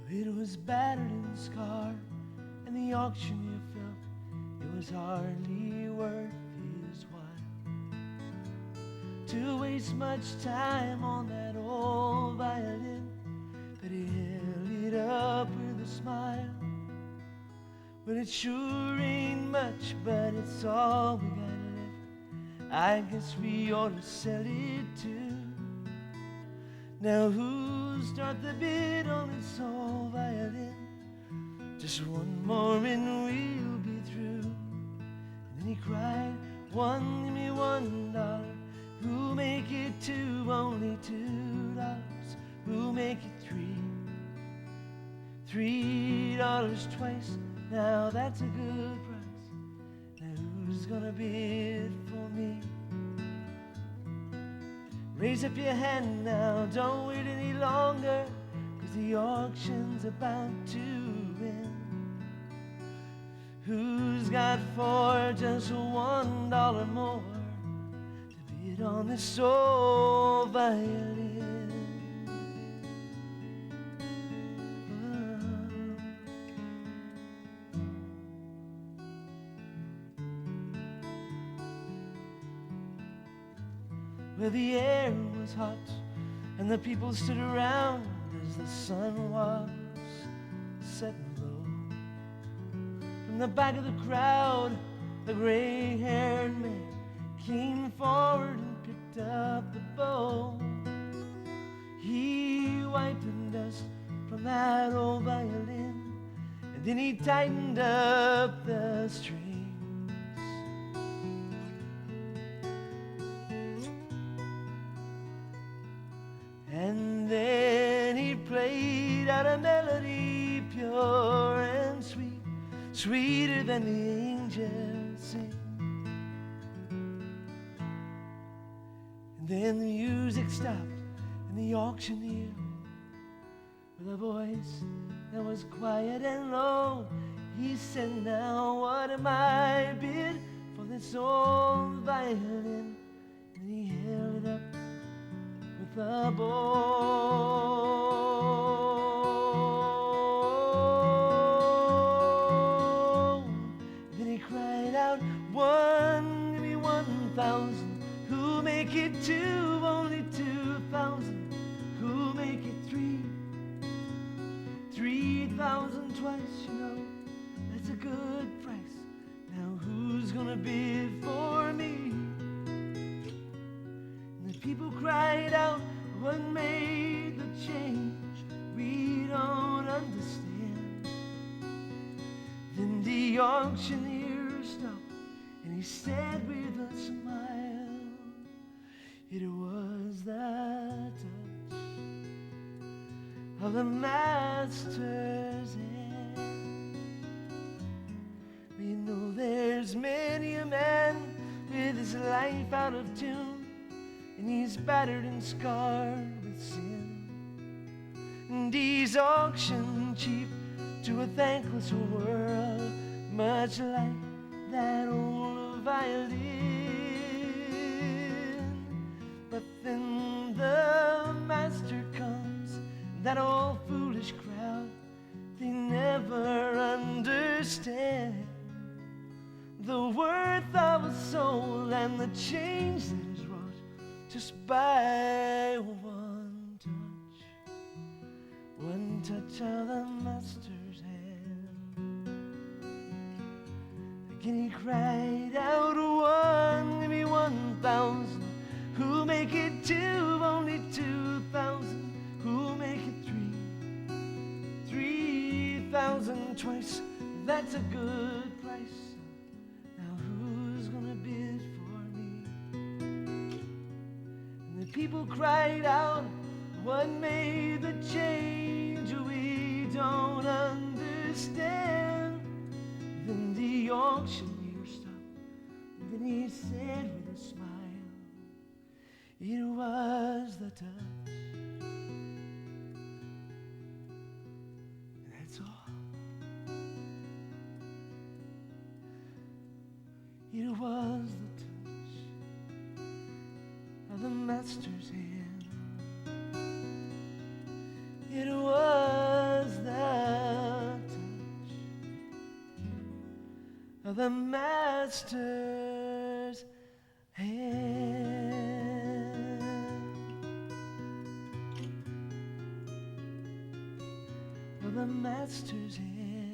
It was battered and scarred, and the auctioneer felt it was hardly worth his while to waste much time on that old violin. But he held it up with a smile. Well, it sure ain't much, but it's all we got left. I guess we ought to sell it too. Now who'll start the bid on this old violin? Just one more and we'll be through. And then he cried, "One, give me $1. Who'll make it two? Only $2. Who'll make it three? $3 twice. Now that's a good price. Now who's gonna bid for me? Raise up your hand now, don't wait any longer, 'cause the auction's about to end. Who's got for just $1 more to bid on this old violin? Well, the air was hot and the people stood around as the sun was setting low. From the back of the crowd, the gray-haired man came forward and picked up the bow. He wiped the dust from that old violin, and then he tightened up the strings. And then he played out a melody pure and sweet, sweeter than the angels sing. And then the music stopped, and the auctioneer, with a voice that was quiet and low, he said, "Now what am I bid for this old violin?" And he held it up with the bow. Then he cried out, "One, give me 1,000. Who'll make it two? Only 2,000. Who'll make it three? 3,000 twice, you know, that's a good price. Now who's gonna bid for me?" People cried out, "What made the change? We don't understand." Then the auctioneer stopped and he said with a smile, "It was the touch of the master's hand." We know there's many a man with his life out of tune, and he's battered and scarred with sin, and he's auctioned cheap to a thankless world, much like that old violin. But then the master comes, that old foolish crowd, they never understand the worth of a soul and the change that is wrought just by one touch of the master's hand. Again he cried out, "One, give me 1,000. Who'll make it two? Only 2,000. Who'll make it three? 3,000 twice. That's a good price. Now who's gonna bid for me?" People cried out, "What made the change? We don't understand." Then the auctioneer stopped, and then he said with a smile, "It was the touch." And that's all. It was the touch of the master's hand. It was that of the master's hand. Of the master's hand.